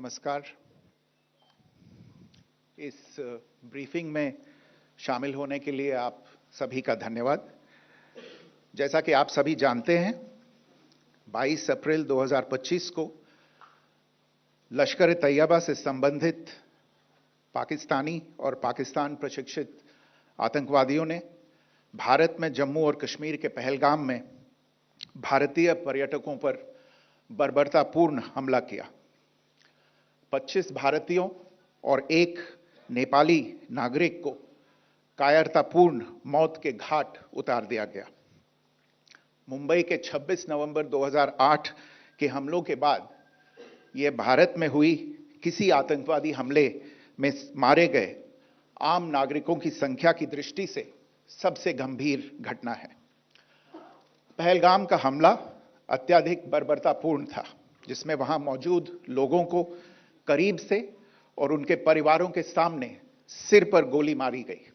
नमस्कार। इस ब्रीफिंग में शामिल होने के लिए आप सभी का धन्यवाद। जैसा कि आप सभी जानते हैं, 22 अप्रैल 2025 को लश्कर-ए-तैयबा से संबंधित पाकिस्तानी और पाकिस्तान प्रशिक्षित आतंकवादियों ने भारत में जम्मू और कश्मीर के पहलगाम में भारतीय पर्यटकों पर बर्बरतापूर्ण हमला किया। 25 भारतीयों और एक नेपाली नागरिक को कायरतापूर्ण मौत के घाट उतार दिया गया। मुंबई के 26 नवंबर 2008 के हमलों के बाद यह भारत में हुई किसी आतंकवादी हमले में मारे गए आम नागरिकों की संख्या की दृष्टि से सबसे गंभीर घटना है। पहलगाम का हमला अत्यधिक बर्बरतापूर्ण था, जिसमें वहां मौजूद लोगों को करीब से और उनके परिवारों के सामने सिर पर गोली मारी गई।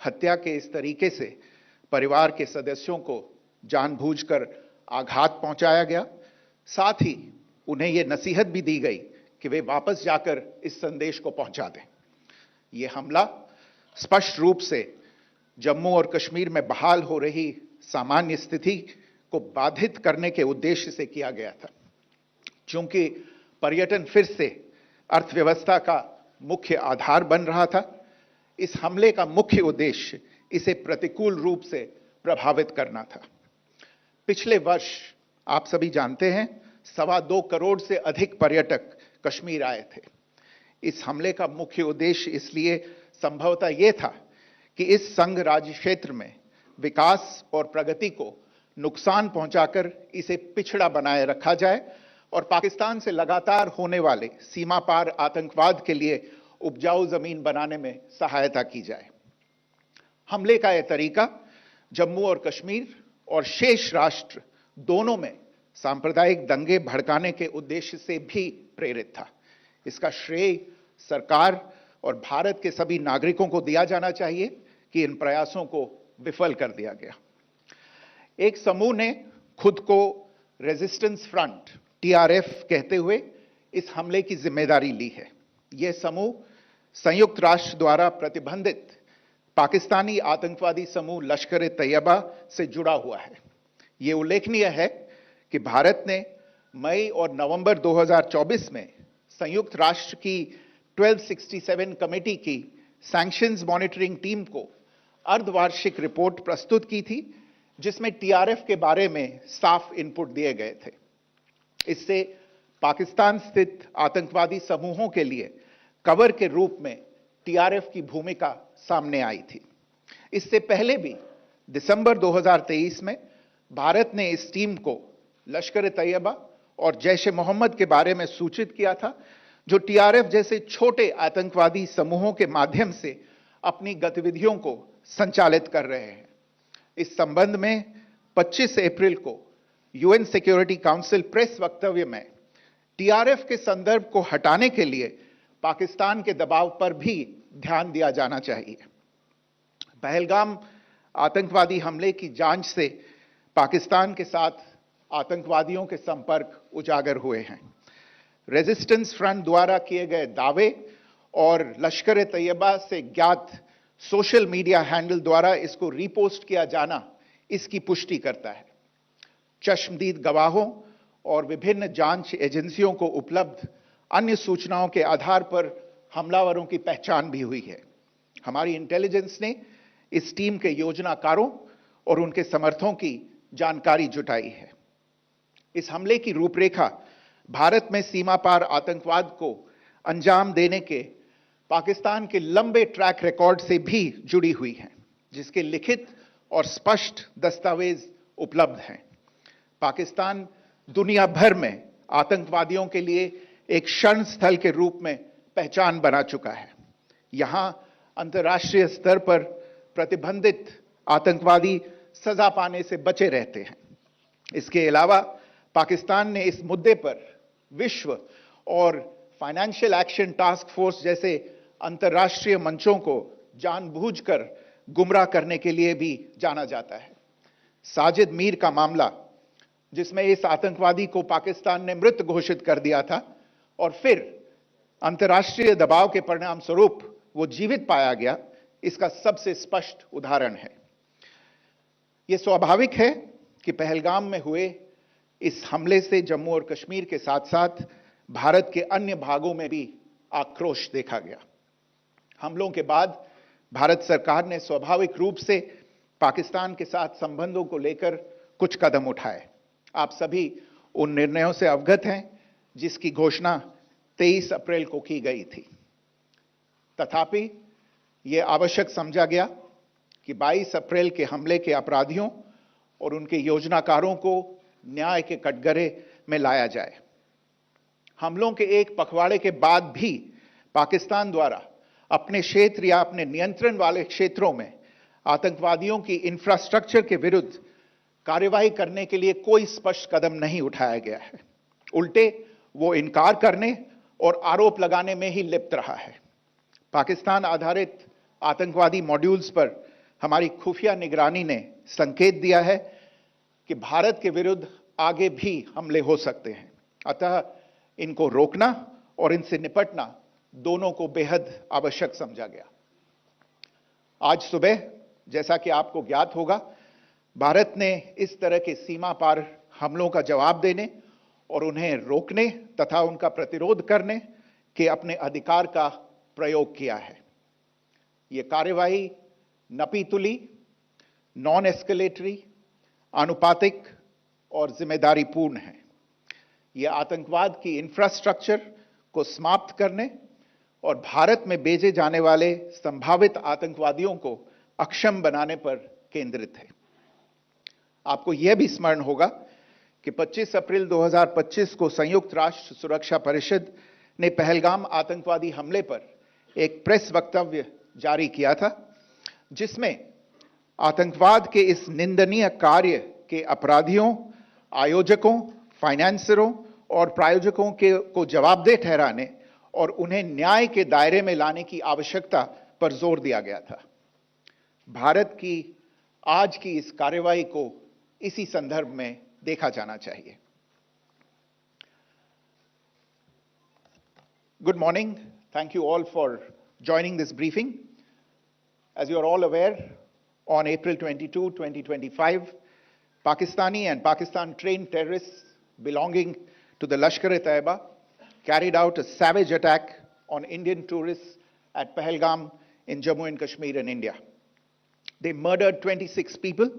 हत्या के इस तरीके से परिवार के सदस्यों को जानबूझकर आघात पहुंचाया गया। साथ ही उन्हें यह नसीहत भी दी गई कि वे वापस जाकर इस संदेश को पहुंचा दें। यह हमला स्पष्ट रूप से जम्मू और कश्मीर में बहाल हो रही सामान्य स्थिति को बाधित करने के उद्देश्य से किया गया था। चूंकि पर्यटन फिर से अर्थव्यवस्था का मुख्य आधार बन रहा था, इस हमले का मुख्य उद्देश्य इसे प्रतिकूल रूप से प्रभावित करना था। पिछले वर्ष आप सभी जानते हैं, 2.25 करोड़ से अधिक पर्यटक कश्मीर आए थे। इस हमले का मुख्य उद्देश्य इसलिए संभवतः यह था कि इस संघ राज्य क्षेत्र में विकास और प्रगति को नुकसान पहुंचाकर इसे पिछड़ा बनाए रखा जाए और पाकिस्तान से लगातार होने वाले सीमा पार आतंकवाद के लिए उपजाऊ जमीन बनाने में सहायता की जाए। हमले का यह तरीका जम्मू और कश्मीर और शेष राष्ट्र दोनों में सांप्रदायिक दंगे भड़काने के उद्देश्य से भी प्रेरित था। इसका श्रेय सरकार और भारत के सभी नागरिकों को दिया जाना चाहिए कि इन प्रयासों को विफल कर दिया गया। एक समूह ने खुद को रेजिस्टेंस फ्रंट TRF कहते हुए इस हमले की जिम्मेदारी ली है। यह समूह संयुक्त राष्ट्र द्वारा प्रतिबंधित पाकिस्तानी आतंकवादी समूह लश्कर-ए-तैयबा से जुड़ा हुआ है। यह उल्लेखनीय है कि भारत ने मई और नवंबर 2024 में संयुक्त राष्ट्र की 1267 कमेटी की सैंक्शंस मॉनिटरिंग टीम को अर्धवार्षिक रिपोर्ट प्रस्तुत की थी, जिसमें TRF के बारे में साफ इनपुट दिए गए थे। इससे पाकिस्तान स्थित आतंकवादी समूहों के लिए कवर के रूप में TRF की भूमिका सामने आई थी। इससे पहले भी दिसंबर 2023 में भारत ने इस टीम को लश्कर-ए-तैयबा और जैश-ए-मोहम्मद के बारे में सूचित किया था, जो TRF जैसे छोटे आतंकवादी समूहों के माध्यम से अपनी गतिविधियों को संचालित कर रहे हैं। इस संबंध में 25 अप्रैल को UN सिक्योरिटी काउंसिल प्रेस वक्तव्य में TRF के संदर्भ को हटाने के लिए पाकिस्तान के दबाव पर भी ध्यान दिया जाना चाहिए। पहलगाम आतंकवादी हमले की जांच से पाकिस्तान के साथ आतंकवादियों के संपर्क उजागर हुए हैं। रेजिस्टेंस फ्रंट द्वारा किए गए दावे और लश्कर-ए-तैयबा से ज्ञात सोशल मीडिया हैंडल द्वारा इसको रीपोस्ट किया जाना इसकी पुष्टि करता है। चश्मदीद गवाहों और विभिन्न जांच एजेंसियों को उपलब्ध अन्य सूचनाओं के आधार पर हमलावरों की पहचान भी हुई है। हमारी इंटेलिजेंस ने इस टीम के योजनाकारों और उनके समर्थकों की जानकारी जुटाई है। इस हमले की रूपरेखा भारत में सीमा पार आतंकवाद को अंजाम देने के पाकिस्तान के लंबे ट्रैक रिकॉर्ड से भी जुड़ी हुई हैं, जिसके लिखित और स्पष्ट दस्तावेज उपलब्ध हैं। पाकिस्तान दुनिया भर में आतंकवादियों के लिए एक शरण स्थल के रूप में पहचान बना चुका है। यहां अंतर्राष्ट्रीय स्तर पर प्रतिबंधित आतंकवादी सजा पाने से बचे रहते हैं। इसके अलावा पाकिस्तान ने इस मुद्दे पर विश्व और फाइनेंशियल एक्शन टास्क फोर्स जैसे अंतर्राष्ट्रीय मंचों को जानबूझकर गुमराह करने के लिए भी जाना जाता है। साजिद मीर का मामला, जिसमें इस आतंकवादी को पाकिस्तान ने मृत घोषित कर दिया था और फिर अंतर्राष्ट्रीय दबाव के परिणाम स्वरूप वो जीवित पाया गया, इसका सबसे स्पष्ट उदाहरण है। यह स्वाभाविक है कि पहलगाम में हुए इस हमले से जम्मू और कश्मीर के साथ साथ भारत के अन्य भागों में भी आक्रोश देखा गया। हमलों के बाद भारत सरकार ने स्वाभाविक रूप से पाकिस्तान के साथ संबंधों को लेकर कुछ कदम उठाए। आप सभी उन निर्णयों से अवगत हैं जिसकी घोषणा 23 अप्रैल को की गई थी। तथापि यह आवश्यक समझा गया कि 22 अप्रैल के हमले के अपराधियों और उनके योजनाकारों को न्याय के कटघरे में लाया जाए। हमलों के एक पखवाड़े के बाद भी पाकिस्तान द्वारा अपने क्षेत्र या अपने नियंत्रण वाले क्षेत्रों में आतंकवादियों की इंफ्रास्ट्रक्चर के विरुद्ध कार्रवाई करने के लिए कोई स्पष्ट कदम नहीं उठाया गया है। उल्टे वो इनकार करने और आरोप लगाने में ही लिप्त रहा है। पाकिस्तान आधारित आतंकवादी मॉड्यूल्स पर हमारी खुफिया निगरानी ने संकेत दिया है कि भारत के विरुद्ध आगे भी हमले हो सकते हैं। अतः इनको रोकना और इनसे निपटना दोनों को बेहद आवश्यक समझा गया। आज सुबह, जैसा कि आपको ज्ञात होगा, भारत ने इस तरह के सीमा पार हमलों का जवाब देने और उन्हें रोकने तथा उनका प्रतिरोध करने के अपने अधिकार का प्रयोग किया है। यह कार्यवाही नपीतुली, नॉन एस्केलेटरी, आनुपातिक और जिम्मेदारीपूर्ण है। यह आतंकवाद की इंफ्रास्ट्रक्चर को समाप्त करने और भारत में भेजे जाने वाले संभावित आतंकवादियों को अक्षम बनाने पर केंद्रित है। आपको यह भी स्मरण होगा कि 25 अप्रैल 2025 को संयुक्त राष्ट्र सुरक्षा परिषद ने पहलगाम आतंकवादी हमले पर एक प्रेस वक्तव्य जारी किया था, जिसमें आतंकवाद के इस निंदनीय कार्य के अपराधियों, आयोजकों, फाइनेंसरों और प्रायोजकों को जवाबदेह ठहराने और उन्हें न्याय के दायरे में लाने की आवश्यकता पर जोर दिया गया था। भारत की आज की इस कार्रवाई को इसी संदर्भ में देखा जाना चाहिए। Good morning. Thank you all for joining this briefing. As you are all aware, on April 22, 2025, Pakistani and Pakistan-trained terrorists belonging to the Lashkar-e-Taiba carried out a savage attack on Indian tourists at Pahalgam in Jammu and Kashmir in India. They murdered 26 people,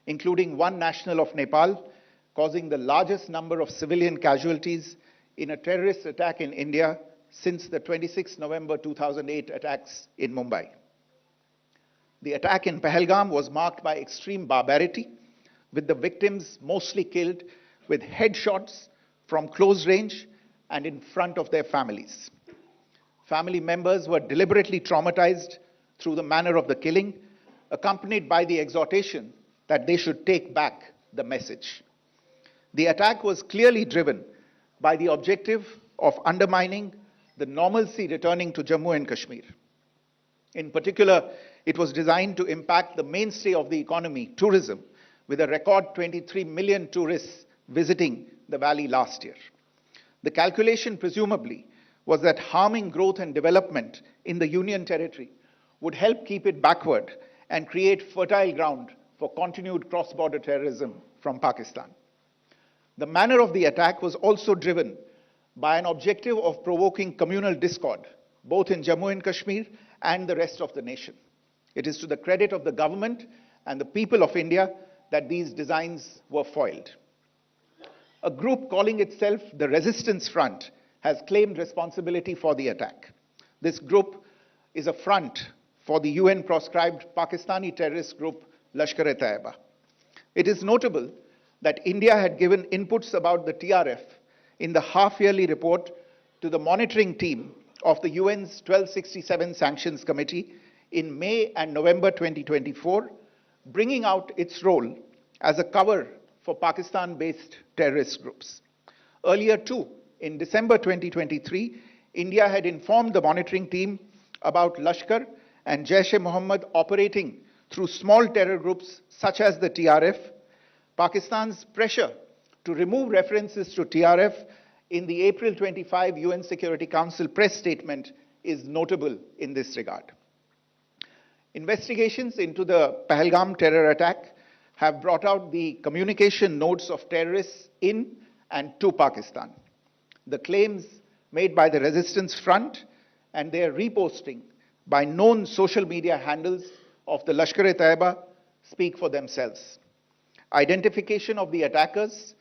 including one national of Nepal, causing the largest number of civilian casualties in a terrorist attack in India since the 26 November 2008 attacks in Mumbai. The attack in Pahalgam was marked by extreme barbarity, with the victims mostly killed with headshots from close range and in front of their families. Family members were deliberately traumatized through the manner of the killing, accompanied by the exhortation that they should take back the message. The attack was clearly driven by the objective of undermining the normalcy returning to Jammu and Kashmir. In particular, it was designed to impact the mainstay of the economy, tourism, with a record 23 million tourists visiting the valley last year. The calculation, presumably, was that harming growth and development in the Union Territory would help keep it backward and create fertile ground for continued cross-border terrorism from Pakistan. The manner of the attack was also driven by an objective of provoking communal discord, both in Jammu and Kashmir and the rest of the nation. It is to the credit of the government and the people of India that these designs were foiled. A group calling itself the Resistance Front has claimed responsibility for the attack. This group is a front for the UN-proscribed Pakistani terrorist group Lashkar-e-Taiba. It is notable that India had given inputs about the TRF in the half-yearly report to the monitoring team of the UN's 1267 Sanctions Committee in May and November 2024, bringing out its role as a cover for Pakistan-based terrorist groups. Earlier too, in December 2023, India had informed the monitoring team about Lashkar and Jaish-e-Mohammed operating through small terror groups such as the TRF. Pakistan's pressure to remove references to TRF in the April 25 UN Security Council press statement is notable in this regard. Investigations into the Pahalgam terror attack have brought out the communication notes of terrorists in and to Pakistan. The claims made by the Resistance Front and their reposting by known social media handles of the Lashkar-e-Taiba speak for themselves. Identification of the attackers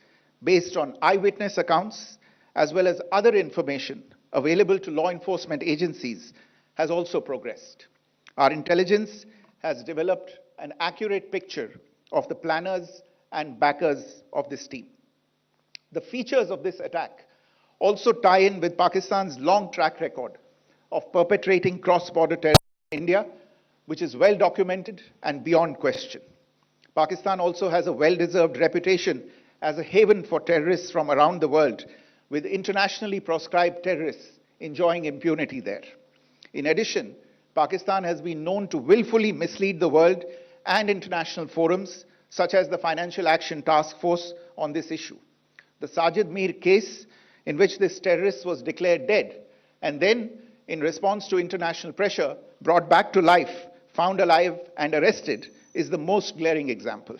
based on eyewitness accounts as well as other information available to law enforcement agencies has also progressed. Our intelligence has developed an accurate picture of the planners and backers of this team. The features of this attack also tie in with Pakistan's long track record of perpetrating cross-border terror in India, which is well documented and beyond question. Pakistan also has a well-deserved reputation as a haven for terrorists from around the world, with internationally proscribed terrorists enjoying impunity there. In addition, Pakistan has been known to willfully mislead the world and international forums, such as the Financial Action Task Force, on this issue. The Sajid Mir case, in which this terrorist was declared dead and then, in response to international pressure, brought back to life, found alive and arrested, is the most glaring example.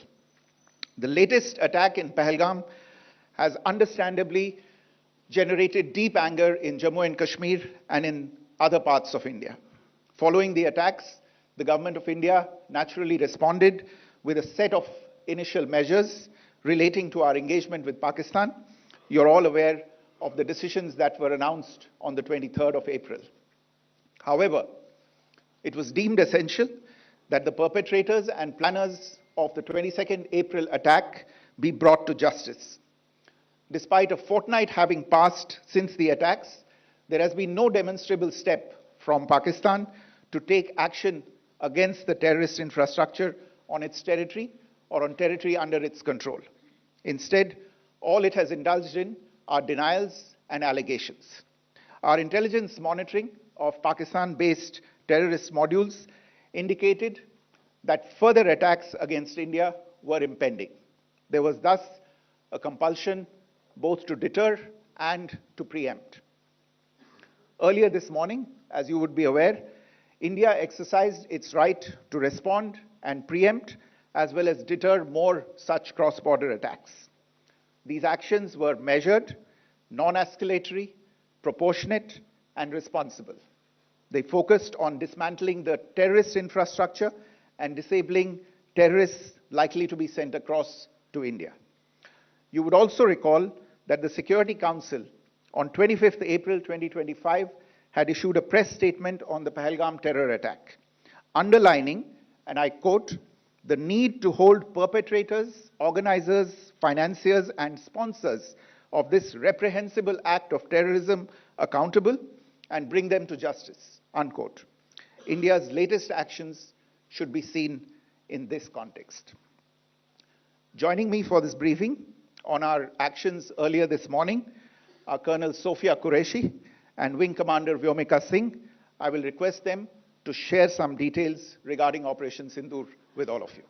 The latest attack in Pahalgam has understandably generated deep anger in Jammu and Kashmir and in other parts of India. Following the attacks, the government of India naturally responded with a set of initial measures relating to our engagement with Pakistan. You're all aware of the decisions that were announced on the 23rd of April. However, it was deemed essential that the perpetrators and planners of the 22nd April attack be brought to justice. Despite a fortnight having passed since the attacks, there has been no demonstrable step from Pakistan to take action against the terrorist infrastructure on its territory or on territory under its control. Instead, all it has indulged in are denials and allegations. Our intelligence monitoring of Pakistan-based terrorist modules indicated that further attacks against India were impending. There was thus a compulsion both to deter and to preempt. Earlier this morning, as you would be aware, India exercised its right to respond and preempt as well as deter more such cross-border attacks. These actions were measured, non-escalatory, proportionate, and responsible. They focused on dismantling the terrorist infrastructure and disabling terrorists likely to be sent across to India. You would also recall that the Security Council on 25th April 2025 had issued a press statement on the Pahalgam terror attack, underlining, and I quote, the need to hold perpetrators, organizers, financiers, and sponsors of this reprehensible act of terrorism accountable and bring them to justice, unquote. India's latest actions should be seen in this context. Joining me for this briefing on our actions earlier this morning are Colonel Sophia Qureshi and Wing Commander Vyomika Singh. I will request them to share some details regarding Operation Sindoor with all of you.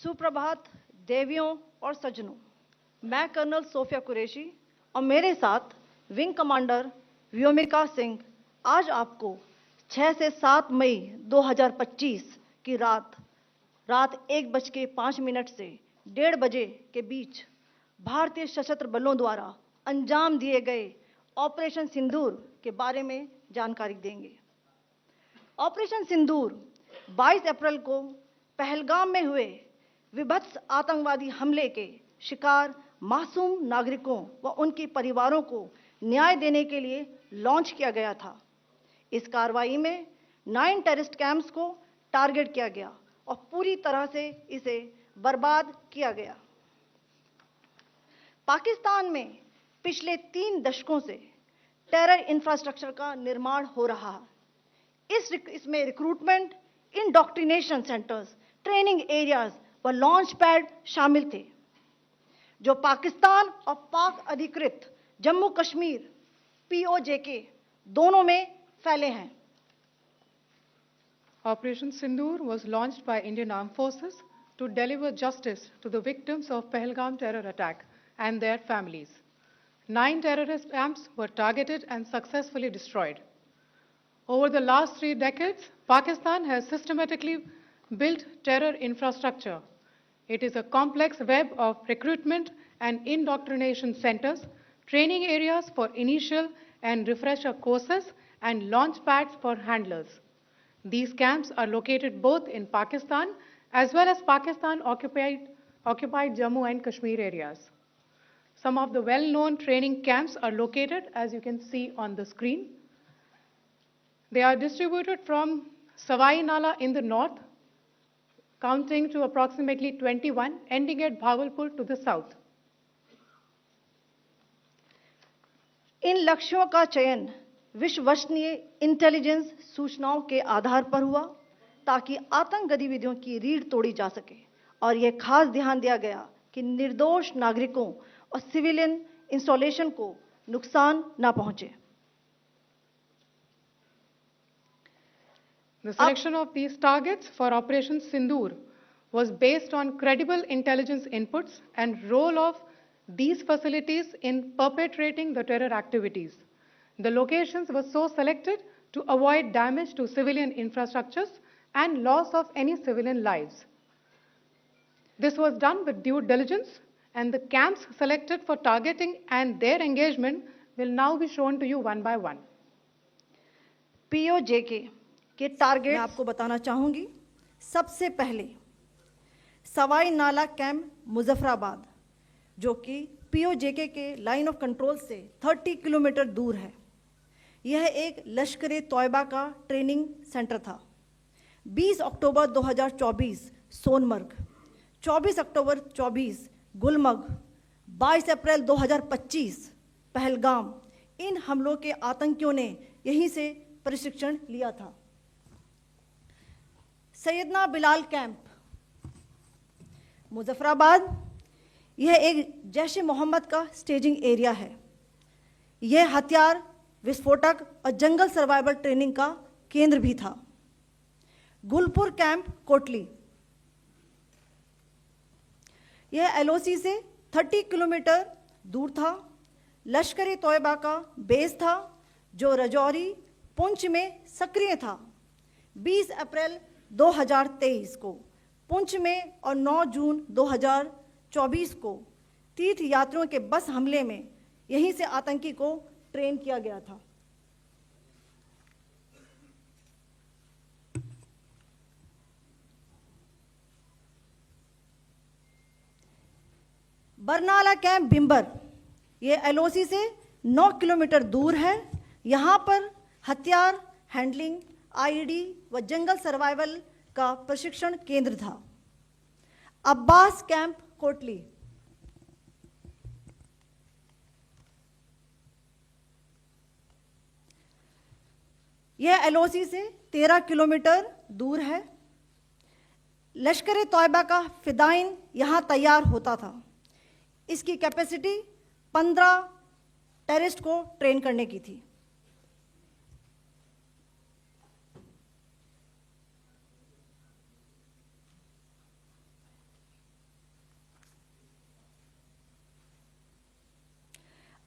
सुप्रभात देवियों और सज्जनों, मैं colonel Sophia Qureshi और मेरे साथ wing commander Vyomika Singh आज आपको 6 से 7 मई 2025 की रात 1:05 से 1:30 बजे के बीच भारतीय सशस्त्र बलों द्वारा अंजाम दिए गए ऑपरेशन सिंदूर के बारे में जानकारी देंगे। ऑपरेशन सिंदूर 22 अप्रैल को पहलगाम में हुए विभत्स आतंकवादी हमले के शिकार मासूम नागरिकों व उनके परिवारों को न्याय देने के लिए लॉन्च किया गया था। इस कार्रवाई में 9 टेररिस्ट कैंप्स को टारगेट किया गया और पूरी तरह से इसे बर्बाद किया गया। पाकिस्तान में पिछले 3 दशकों से टेरर इंफ्रास्ट्रक्चर का निर्माण हो रहा है। इसमें recruitment, indoctrination centres, training areas व लॉन्च पैड शामिल थे, जो पाकिस्तान और पाक अधिकृत जम्मू कश्मीर POJK दोनों में फैले हैं। Operation Sindoor was launched by Indian Armed Forces to deliver justice to the victims of Pahalgam terror attack and their families. 9 terrorist camps were targeted and successfully destroyed. Over the last 3 decades, Pakistan has systematically built terror infrastructure. It is a complex web of recruitment and indoctrination centers, training areas for initial and refresher courses, and launch pads for handlers. These camps are located both in Pakistan as well as Pakistan-occupied Jammu and Kashmir areas. Some of the well-known training camps are located, as you can see on the screen. They are distributed from Savai Nala in the north, counting to approximately 21, ending at Bhagalpur to the south. इन लक्ष्यों का चयन विश्वसनीय intelligence सूचनाओं के आधार पर हुआ ताकि आतंक गतिविधियों की रीढ़ तोड़ी जा सके, और यह खास ध्यान दिया गया कि निर्दोष नागरिकों और सिविलियन इंस्टॉलेशन को नुकसान न पहुंचे। The selection of these targets for Operation Sindoor was based on credible intelligence inputs and role of these facilities in perpetrating the terror activities. The locations were so selected to avoid damage to civilian infrastructures and loss of any civilian lives. This was done with due diligence, and the camps selected for targeting and their engagement will now be shown to you one by one. POJK के target मैं आपको बताना चाहूंगी। सबसे पहले सवाई नाला camp Muzaffarabad, जो कि POJK के लाइन ऑफ कंट्रोल से 30 किलोमीटर दूर है। यह एक लश्कर तोयबा का ट्रेनिंग सेंटर था। 20 अक्टूबर 2024 सोनमर्ग, 24 अक्टूबर 24 गुलमर्ग, 22 अप्रैल 2025 पहलगाम, इन हमलों के आतंकियों ने यहीं से प्रशिक्षण लिया था। सैयदना बिलाल कैंप मुजफ्फराबाद, यह एक जैश ए मोहम्मद का स्टेजिंग एरिया है। यह हथियार, विस्फोटक और जंगल सर्वाइवल ट्रेनिंग का केंद्र भी था। गुलपुर कैंप कोटली, यह LOC से 30 किलोमीटर दूर था। लश्कर तोयबा का बेस था, जो रजौरी पुंछ में सक्रिय था। 20 अप्रैल 2023 को पुंछ में और 9 जून 2024 को तीर्थ यात्रियों के बस हमले में यहीं से आतंकी को ट्रेन किया गया था। बरनाला कैंप बिंबर, ये LOC से 9 किलोमीटर दूर है। यहाँ पर हथियार, हैंडलिंग, IED व जंगल सर्वाइवल का प्रशिक्षण केंद्र था। अब्बास कैंप कोटली, यह LOC से 13 किलोमीटर दूर है। लश्कर तोयबा का फिदाइन यहाँ तैयार होता था। इसकी कैपेसिटी 15 टेररिस्ट को ट्रेन करने की थी।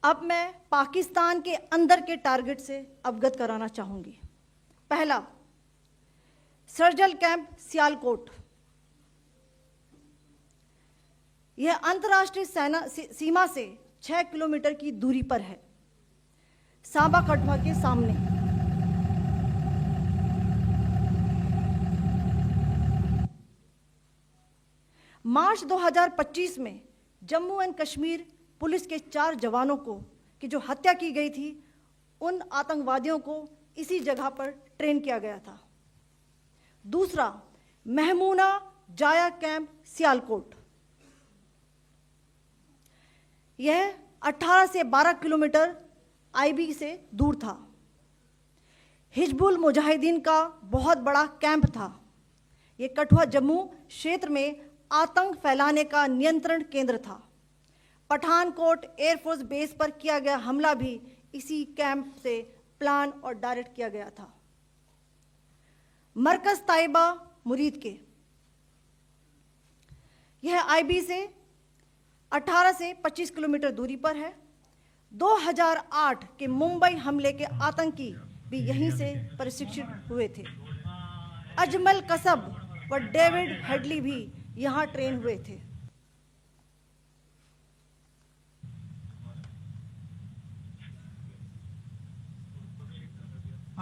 अब मैं पाकिस्तान के अंदर के टारगेट से अवगत कराना चाहूंगी। पहला, सर्जिकल कैंप सियालकोट। यह अंतर्राष्ट्रीय सीमा से 6 किलोमीटर की दूरी पर है, सांबा कठुआ के सामने। मार्च 2025 में जम्मू एंड कश्मीर पुलिस के 4 जवानों की जो हत्या की गई थी, उन आतंकवादियों को इसी जगह पर ट्रेन किया गया था। दूसरा, महमूना जाया कैंप सियालकोट। यह 18 से 12 किलोमीटर आईबी से दूर था। हिजबुल मुजाहिदीन का बहुत बड़ा कैंप था। यह कठुआ जम्मू क्षेत्र में आतंक फैलाने का नियंत्रण केंद्र था। पठानकोट एयरफोर्स बेस पर किया गया हमला भी इसी कैंप से प्लान और डायरेक्ट किया गया था। मरकज ताइबा मुरीद के, यह आईबी से 18 से 25 किलोमीटर दूरी पर है। 2008 के मुंबई हमले के आतंकी भी यहीं से प्रशिक्षित हुए थे। अजमल कसब व डेविड हेडली भी यहां ट्रेन हुए थे।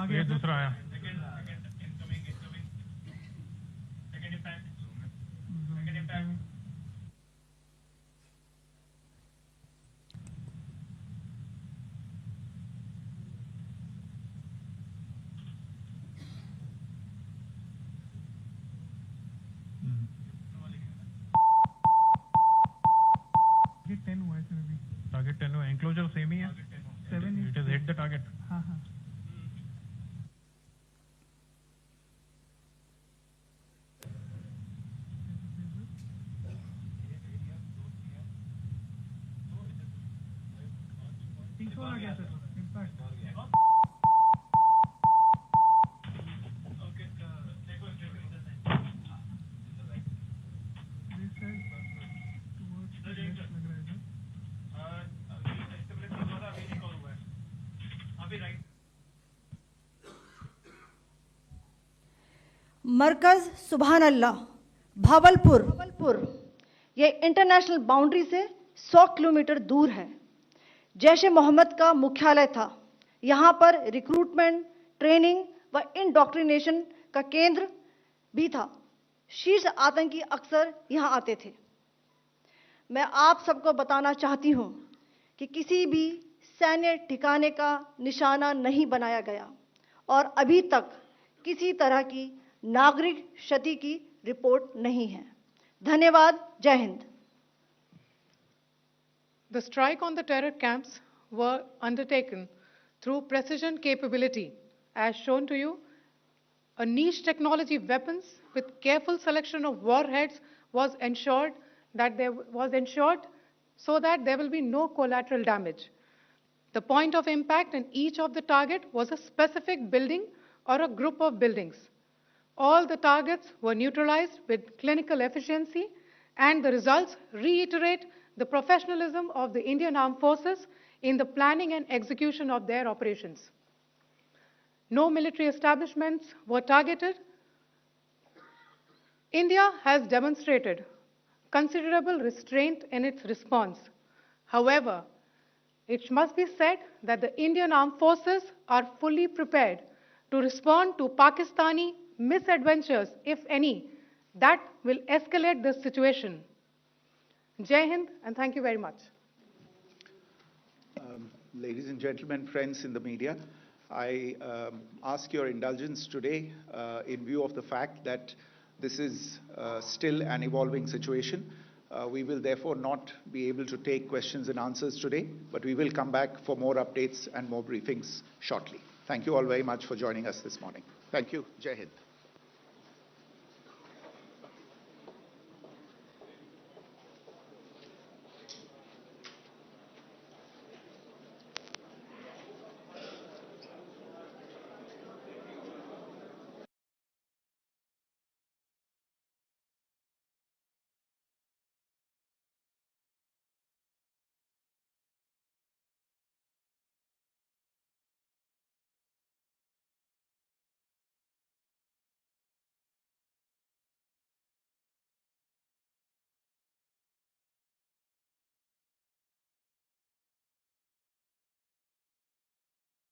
आगे दूसरा आया। टारगेट 10 हुआ, एंक्लोजर सेम ही है। 7 it is hit the target. हाँ हाँ। आ गया सर, इम्पैक्ट। मरकज सुभान अल्लाह भावलपुर, ये इंटरनेशनल बाउंड्री से 100 किलोमीटर दूर है। जैश ए मोहम्मद का मुख्यालय था। यहाँ पर रिक्रूटमेंट, ट्रेनिंग व इंडॉक्ट्रिनेशन का केंद्र भी था। शीर्ष आतंकी अक्सर यहाँ आते थे। मैं आप सबको बताना चाहती हूँ कि किसी भी सैन्य ठिकाने का निशाना नहीं बनाया गया और अभी तक किसी तरह की नागरिक क्षति की रिपोर्ट नहीं है। धन्यवाद। जय Hind. The strike on the terror camps were undertaken through precision capability, as shown to you. A niche technology weapons with careful selection of warheads was ensured so that there will be no collateral damage. The point of impact in each of the target was a specific building or a group of buildings. All the targets were neutralized with clinical efficiency, and the results reiterate the professionalism of the Indian Armed Forces in the planning and execution of their operations. No military establishments were targeted. India has demonstrated considerable restraint in its response. However, it must be said that the Indian Armed Forces are fully prepared to respond to Pakistani misadventures, if any, that will escalate this situation. Jai Hind, and thank you very much. Ladies and gentlemen, friends in the media, I ask your indulgence today in view of the fact that this is still an evolving situation. We will therefore not be able to take questions and answers today, but we will come back for more updates and more briefings shortly. Thank you all very much for joining us this morning. Thank you. Jai Hind.